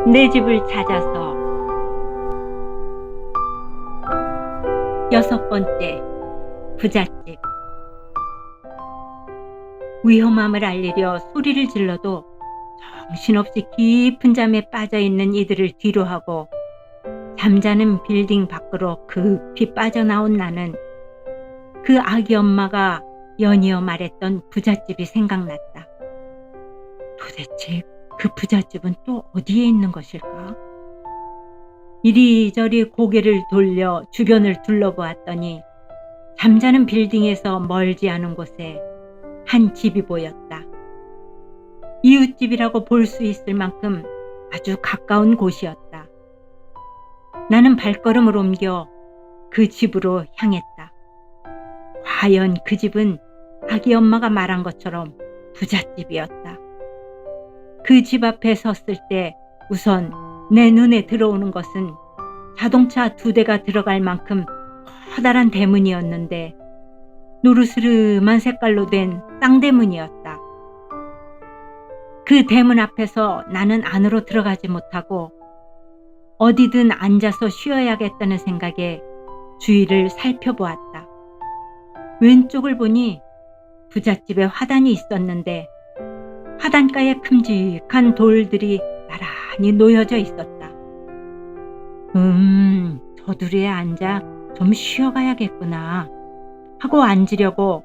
내 집을 찾아서 6번째 부잣집. 위험함을 알리려 소리를 질러도 정신없이 깊은 잠에 빠져있는 이들을 뒤로하고 잠자는 빌딩 밖으로 급히 빠져나온 나는 그 아기 엄마가 연이어 말했던 부잣집이 생각났다. 도대체 그 부잣집은 또 어디에 있는 것일까? 이리저리 고개를 돌려 주변을 둘러보았더니 잠자는 빌딩에서 멀지 않은 곳에 한 집이 보였다. 이웃집이라고 볼 수 있을 만큼 아주 가까운 곳이었다. 나는 발걸음을 옮겨 그 집으로 향했다. 과연 그 집은 아기 엄마가 말한 것처럼 부잣집이었다. 그 집 앞에 섰을 때 우선 내 눈에 들어오는 것은 자동차 2대가 들어갈 만큼 커다란 대문이었는데 노르스름한 색깔로 된 쌍대문이었다. 그 대문 앞에서 나는 안으로 들어가지 못하고 어디든 앉아서 쉬어야겠다는 생각에 주위를 살펴보았다. 왼쪽을 보니 부잣집에 화단이 있었는데 화단가에 큼직한 돌들이 나란히 놓여져 있었다. 저두리에 앉아 좀 쉬어가야겠구나 하고 앉으려고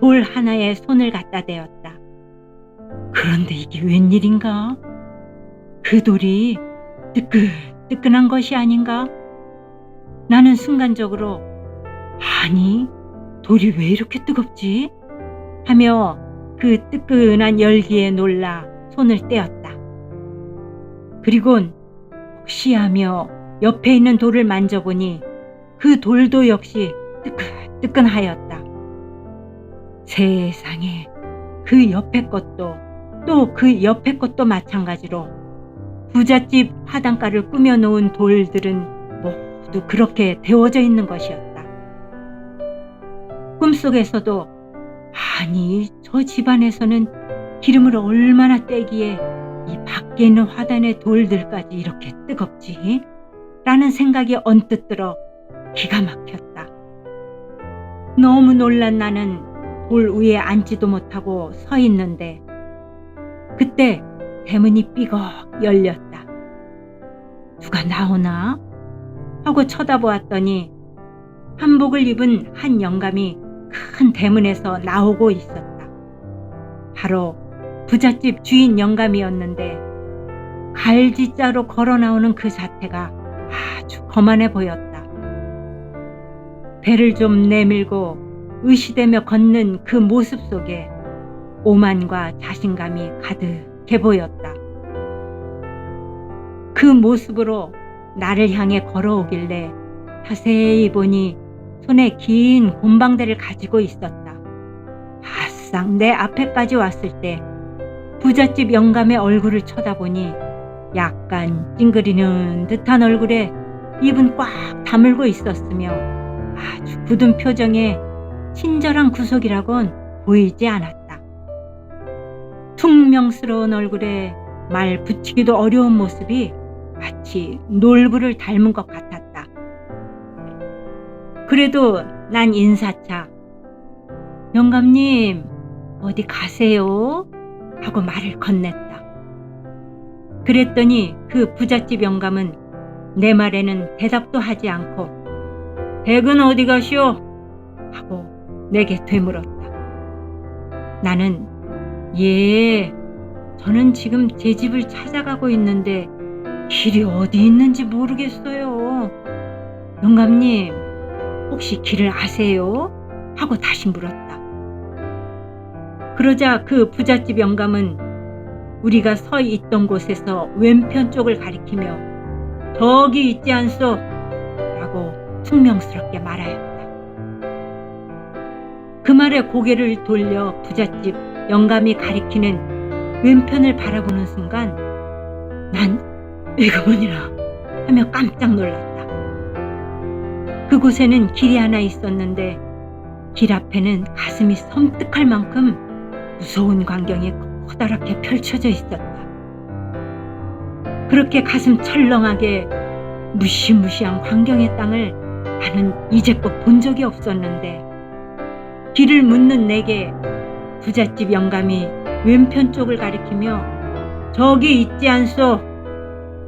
돌 하나에 손을 갖다 대었다. 그런데 이게 웬일인가? 그 돌이 뜨끈뜨끈한 것이 아닌가? 나는 순간적으로 아니, 돌이 왜 이렇게 뜨겁지? 하며 그 뜨끈한 열기에 놀라 손을 떼었다. 그리곤 혹시 하며 옆에 있는 돌을 만져보니 그 돌도 역시 뜨끈뜨끈하였다. 세상에, 그 옆에 것도 또 그 옆에 것도 마찬가지로 부잣집 화단가를 꾸며놓은 돌들은 모두 그렇게 데워져 있는 것이었다. 꿈속에서도 아니, 저 집안에서는 기름을 얼마나 떼기에 이 밖에 있는 화단의 돌들까지 이렇게 뜨겁지? 라는 생각이 언뜻 들어 기가 막혔다. 너무 놀란 나는 돌 위에 앉지도 못하고 서 있는데 그때 대문이 삐걱 열렸다. 누가 나오나? 하고 쳐다보았더니 한복을 입은 한 영감이 큰 대문에서 나오고 있었다. 바로 부잣집 주인 영감이었는데 갈지자로 걸어 나오는 그 자태가 아주 거만해 보였다. 배를 좀 내밀고 의시되며 걷는 그 모습 속에 오만과 자신감이 가득해 보였다. 그 모습으로 나를 향해 걸어오길래 자세히 보니 손에 긴 곰방대를 가지고 있었다. 바싹 내 앞에까지 왔을 때 부잣집 영감의 얼굴을 쳐다보니 약간 찡그리는 듯한 얼굴에 입은 꽉 다물고 있었으며 아주 굳은 표정에 친절한 구속이라곤 보이지 않았다. 퉁명스러운 얼굴에 말 붙이기도 어려운 모습이 마치 놀부를 닮은 것 같았다. 그래도 난 인사차 영감님 어디 가세요? 하고 말을 건넸다. 그랬더니 그 부잣집 영감은 내 말에는 대답도 하지 않고 댁은 어디 가시오? 하고 내게 되물었다. 나는 예, 저는 지금 제 집을 찾아가고 있는데 길이 어디 있는지 모르겠어요. 영감님 혹시 길을 아세요? 하고 다시 물었다. 그러자 그 부잣집 영감은 우리가 서 있던 곳에서 왼편 쪽을 가리키며 저기 있지 않소? 라고 퉁명스럽게 말하였다. 그 말에 고개를 돌려 부잣집 영감이 가리키는 왼편을 바라보는 순간 난 이거 뭐니라 하며 깜짝 놀랐다. 그곳에는 길이 하나 있었는데 길 앞에는 가슴이 섬뜩할 만큼 무서운 광경이 커다랗게 펼쳐져 있었다. 그렇게 가슴 철렁하게 무시무시한 광경의 땅을 나는 이제껏 본 적이 없었는데, 길을 묻는 내게 부잣집 영감이 왼편 쪽을 가리키며 "저기 있지 않소"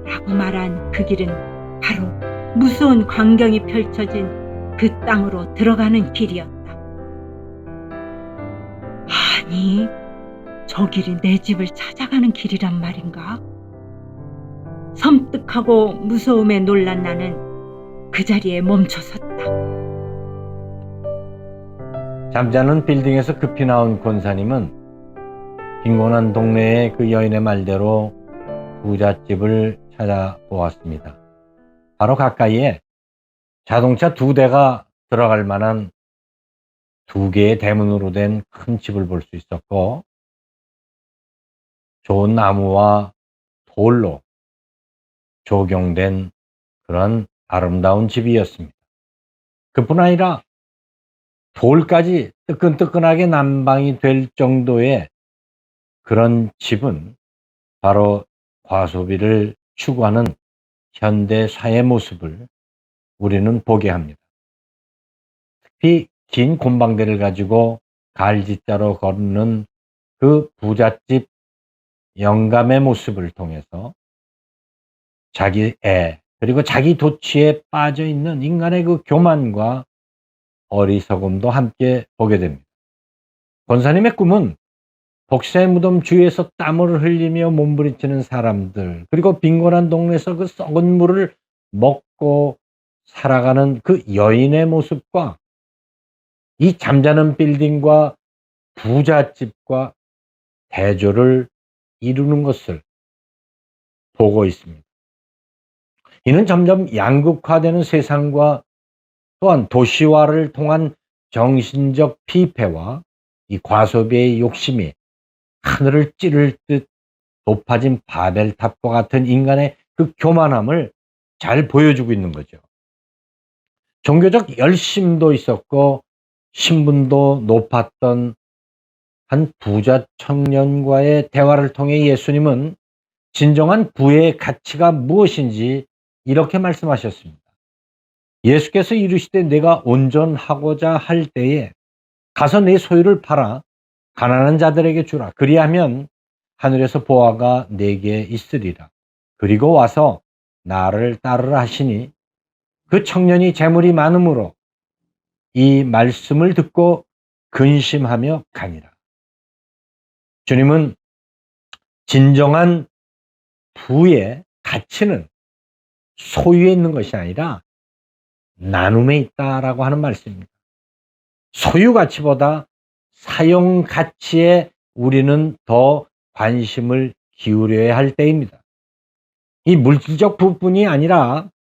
라고 말한 그 길은 바로 무서운 광경이 펼쳐진 그 땅으로 들어가는 길이었다. 아니, 저 길이 내 집을 찾아가는 길이란 말인가? 섬뜩하고 무서움에 놀란 나는 그 자리에 멈춰섰다. 잠자는 빌딩에서 급히 나온 권사님은 빈곤한 동네의 그 여인의 말대로 부잣집을 찾아보았습니다. 바로 가까이에 자동차 2대가 들어갈 만한 2개의 대문으로 된 큰 집을 볼 수 있었고, 좋은 나무와 돌로 조경된 그런 아름다운 집이었습니다. 그뿐 아니라 돌까지 뜨끈뜨끈하게 난방이 될 정도의 그런 집은 바로 과소비를 추구하는 현대 사회 모습을 우리는 보게 합니다. 특히 긴 곰방대를 가지고 갈지자로 걷는 그 부잣집 영감의 모습을 통해서 자기 애, 그리고 자기 도취에 빠져 있는 인간의 그 교만과 어리석음도 함께 보게 됩니다. 권사님의 꿈은 복사의 무덤 주위에서 땀을 흘리며 몸부림치는 사람들, 그리고 빈곤한 동네에서 그 썩은 물을 먹고 살아가는 그 여인의 모습과 이 잠자는 빌딩과 부잣집과 대조를 이루는 것을 보고 있습니다. 이는 점점 양극화되는 세상과 또한 도시화를 통한 정신적 피폐와 이 과소비의 욕심이 하늘을 찌를 듯 높아진 바벨탑과 같은 인간의 그 교만함을 잘 보여주고 있는 거죠. 종교적 열심도 있었고 신분도 높았던 한 부자 청년과의 대화를 통해 예수님은 진정한 부의 가치가 무엇인지 이렇게 말씀하셨습니다. 예수께서 이르시되 내가 온전하고자 할 때에 가서 내 소유를 팔아 가난한 자들에게 주라. 그리하면 하늘에서 보화가 내게 있으리라. 그리고 와서 나를 따르라 하시니, 그 청년이 재물이 많음으로 이 말씀을 듣고 근심하며 가니라. 주님은 진정한 부의 가치는 소유에 있는 것이 아니라 나눔에 있다라고 하는 말씀입니다. 소유 가치보다 사용 가치에 우리는 더 관심을 기울여야 할 때입니다. 이 물질적 부분이 아니라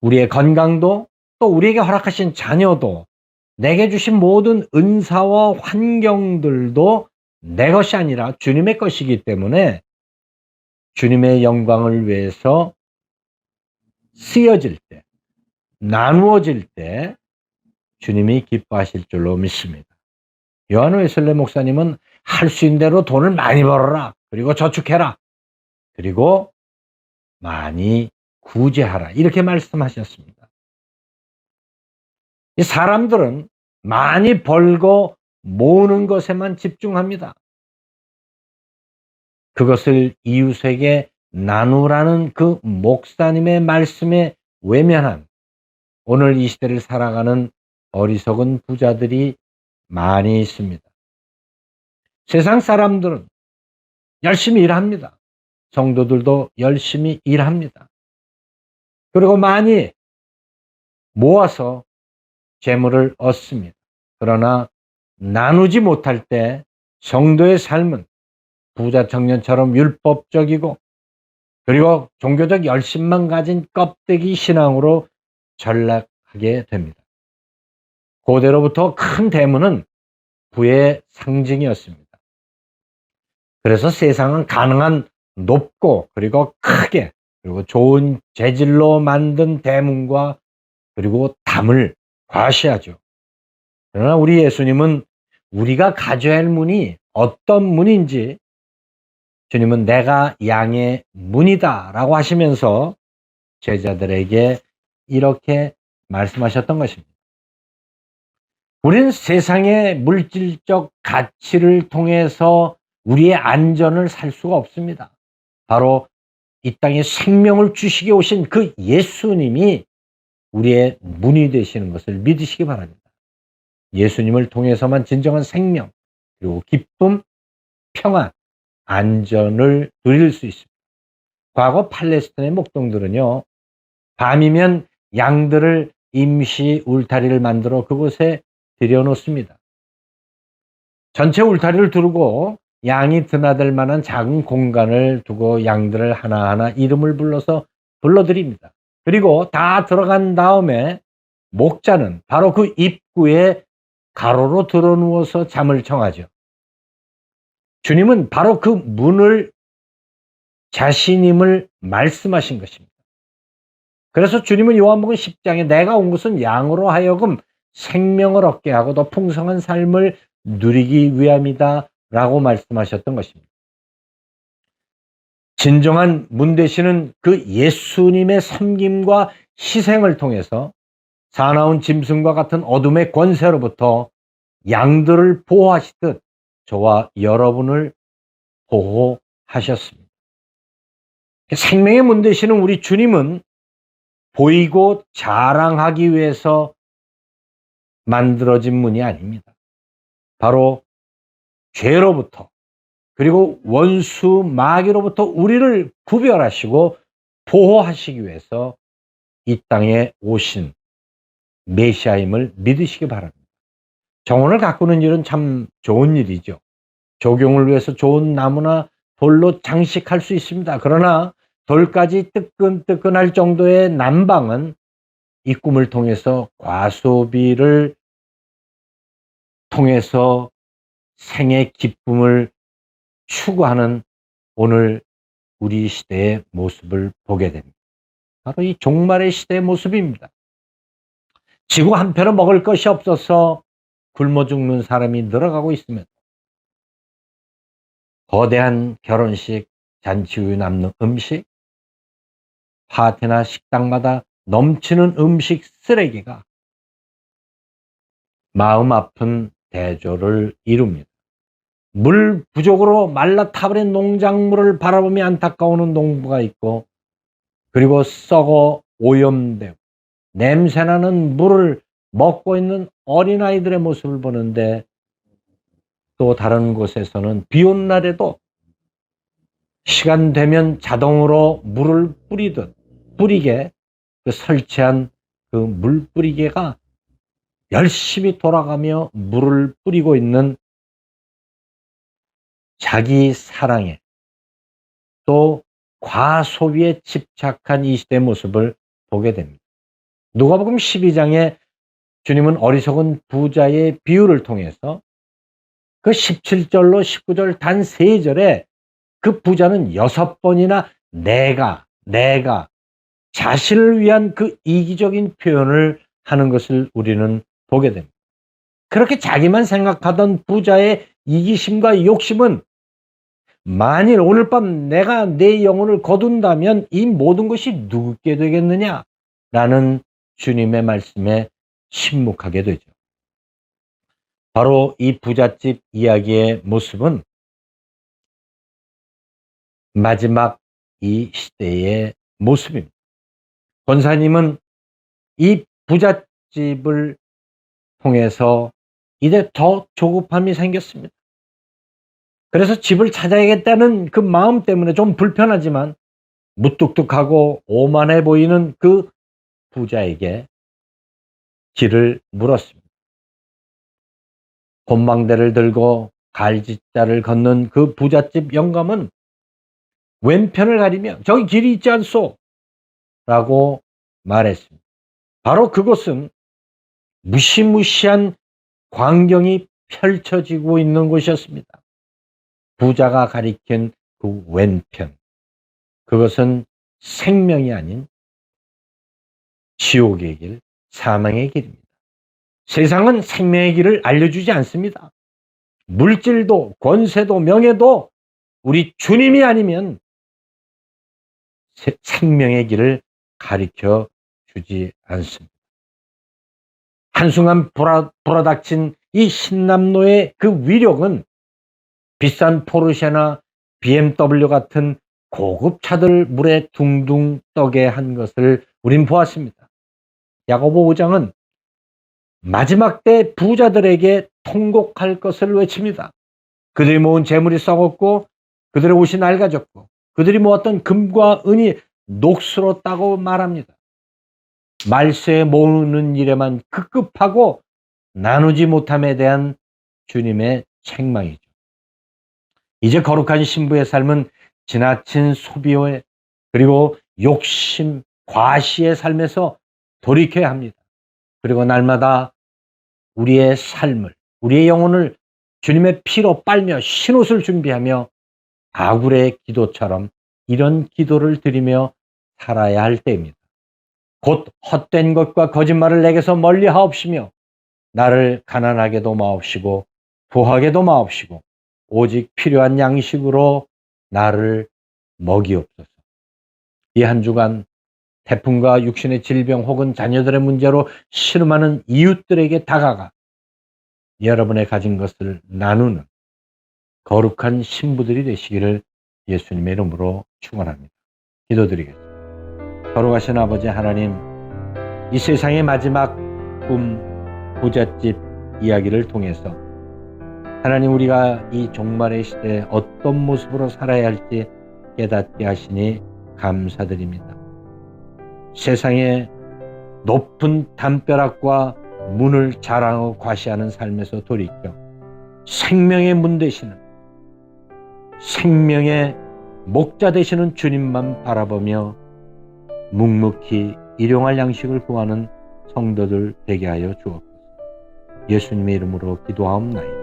우리의 건강도, 또 우리에게 허락하신 자녀도, 내게 주신 모든 은사와 환경들도 내 것이 아니라 주님의 것이기 때문에 주님의 영광을 위해서 쓰여질 때, 나누어질 때 주님이 기뻐하실 줄로 믿습니다. 요한 웨슬레 목사님은 할 수 있는 대로 돈을 많이 벌어라, 그리고 저축해라, 그리고 많이 구제하라, 이렇게 말씀하셨습니다. 이 사람들은 많이 벌고 모으는 것에만 집중합니다. 그것을 이웃에게 나누라는 그 목사님의 말씀에 외면한 오늘 이 시대를 살아가는 어리석은 부자들이 많이 있습니다. 세상 사람들은 열심히 일합니다. 성도들도 열심히 일합니다. 그리고 많이 모아서 재물을 얻습니다. 그러나 나누지 못할 때 성도의 삶은 부자 청년처럼 율법적이고, 그리고 종교적 열심만 가진 껍데기 신앙으로 전락하게 됩니다. 고대로부터 큰 대문은 부의 상징이었습니다. 그래서 세상은 가능한 높고, 그리고 크게, 그리고 좋은 재질로 만든 대문과 그리고 담을 과시하죠. 그러나 우리 예수님은 우리가 가져야 할 문이 어떤 문인지 주님은 내가 양의 문이다라고 하시면서 제자들에게 이렇게 말씀하셨던 것입니다. 우리는 세상의 물질적 가치를 통해서 우리의 안전을 살 수가 없습니다. 바로 이 땅에 생명을 주시게 오신 그 예수님이 우리의 문이 되시는 것을 믿으시기 바랍니다. 예수님을 통해서만 진정한 생명, 그리고 기쁨, 평안, 안전을 누릴 수 있습니다. 과거 팔레스타인의 목동들은요, 밤이면 양들을 임시 울타리를 만들어 그곳에 들여놓습니다. 전체 울타리를 두르고 양이 드나들 만한 작은 공간을 두고 양들을 하나하나 이름을 불러드립니다. 그리고 다 들어간 다음에 목자는 바로 그 입구에 가로로 들어누워서 잠을 청하죠. 주님은 바로 그 문을 자신임을 말씀하신 것입니다. 그래서 주님은 요한복음 10장에 내가 온 것은 양으로 하여금 생명을 얻게 하고 더 풍성한 삶을 누리기 위함이다 라고 말씀하셨던 것입니다. 진정한 문 되시는 그 예수님의 섬김과 희생을 통해서 사나운 짐승과 같은 어둠의 권세로부터 양들을 보호하시듯 저와 여러분을 보호하셨습니다. 생명의 문 되시는 우리 주님은 보이고 자랑하기 위해서 만들어진 문이 아닙니다. 바로 죄로부터, 그리고 원수 마귀로부터 우리를 구별하시고 보호하시기 위해서 이 땅에 오신 메시아임을 믿으시기 바랍니다. 정원을 가꾸는 일은 참 좋은 일이죠. 조경을 위해서 좋은 나무나 돌로 장식할 수 있습니다. 그러나 돌까지 뜨끈뜨끈할 정도의 난방은 이 꿈을 통해서 과소비를 통해서 생의 기쁨을 추구하는 오늘 우리 시대의 모습을 보게 됩니다. 바로 이 종말의 시대의 모습입니다. 지구 한편은 먹을 것이 없어서 굶어 죽는 사람이 늘어가고 있으면 거대한 결혼식, 잔치 후에 남는 음식, 파티나 식당마다 넘치는 음식 쓰레기가 마음 아픈 대조를 이룹니다. 물 부족으로 말라 타버린 농작물을 바라보며 안타까워하는 농부가 있고, 그리고 썩어 오염되고 냄새나는 물을 먹고 있는 어린아이들의 모습을 보는데, 또 다른 곳에서는 비 온 날에도 시간 되면 자동으로 물을 뿌리게 그 설치한 그 물 뿌리개가 열심히 돌아가며 물을 뿌리고 있는 자기 사랑에 또 과소비에 집착한 이 시대의 모습을 보게 됩니다. 누가복음 12장에 주님은 어리석은 부자의 비유를 통해서 그 17절로 19절 단 3절에 그 부자는 6번이나 내가 자신을 위한 그 이기적인 표현을 하는 것을 우리는 보게 됩니다. 그렇게 자기만 생각하던 부자의 이기심과 욕심은 만일 오늘 밤 내가 내 영혼을 거둔다면 이 모든 것이 누구께 되겠느냐라는 주님의 말씀에 침묵하게 되죠. 바로 이 부잣집 이야기의 모습은 마지막 이 시대의 모습입니다. 권사님은 이 부잣집을 통해서 이제 더 조급함이 생겼습니다. 그래서 집을 찾아야겠다는 그 마음 때문에 좀 불편하지만 무뚝뚝하고 오만해 보이는 그 부자에게 길을 물었습니다. 곤방대를 들고 갈짓자를 걷는 그 부잣집 영감은 왼편을 가리며 저기 길이 있지 않소? 라고 말했습니다. 바로 그곳은 무시무시한 광경이 펼쳐지고 있는 곳이었습니다. 부자가 가리킨 그 왼편, 그것은 생명이 아닌 지옥의 길, 사망의 길입니다. 세상은 생명의 길을 알려주지 않습니다. 물질도 권세도 명예도 우리 주님이 아니면 생명의 길을 가리켜 주지 않습니다. 한순간 불어닥친 이 신남노의 그 위력은 비싼 포르쉐나 BMW 같은 고급 차들 물에 둥둥 떠게 한 것을 우린 보았습니다. 야고보 5장은 마지막 때 부자들에게 통곡할 것을 외칩니다. 그들이 모은 재물이 썩었고 그들의 옷이 낡아졌고 그들이 모았던 금과 은이 녹슬었다고 말합니다. 말세에 모으는 일에만 급급하고 나누지 못함에 대한 주님의 책망이죠. 이제 거룩한 신부의 삶은 지나친 소비에 그리고 욕심, 과시의 삶에서 돌이켜야 합니다. 그리고 날마다 우리의 삶을, 우리의 영혼을 주님의 피로 빨며 신옷을 준비하며 아굴의 기도처럼 이런 기도를 드리며 살아야 할 때입니다. 곧 헛된 것과 거짓말을 내게서 멀리 하옵시며 나를 가난하게도 마옵시고 부하게도 마옵시고 오직 필요한 양식으로 나를 먹이옵소서. 이 한 주간 태풍과 육신의 질병 혹은 자녀들의 문제로 신음하는 이웃들에게 다가가 여러분의 가진 것을 나누는 거룩한 신부들이 되시기를 예수님의 이름으로 축원합니다. 기도드리겠습니다. 거룩하신 아버지 하나님, 이 세상의 마지막 꿈 부잣집 이야기를 통해서 하나님, 우리가 이 종말의 시대에 어떤 모습으로 살아야 할지 깨닫게 하시니 감사드립니다. 세상의 높은 담벼락과 문을 자랑하고 과시하는 삶에서 돌이켜 생명의 문 되시는, 생명의 목자 되시는 주님만 바라보며 묵묵히 일용할 양식을 구하는 성도들 되게 하여 주옵소서. 예수님의 이름으로 기도하옵나이다.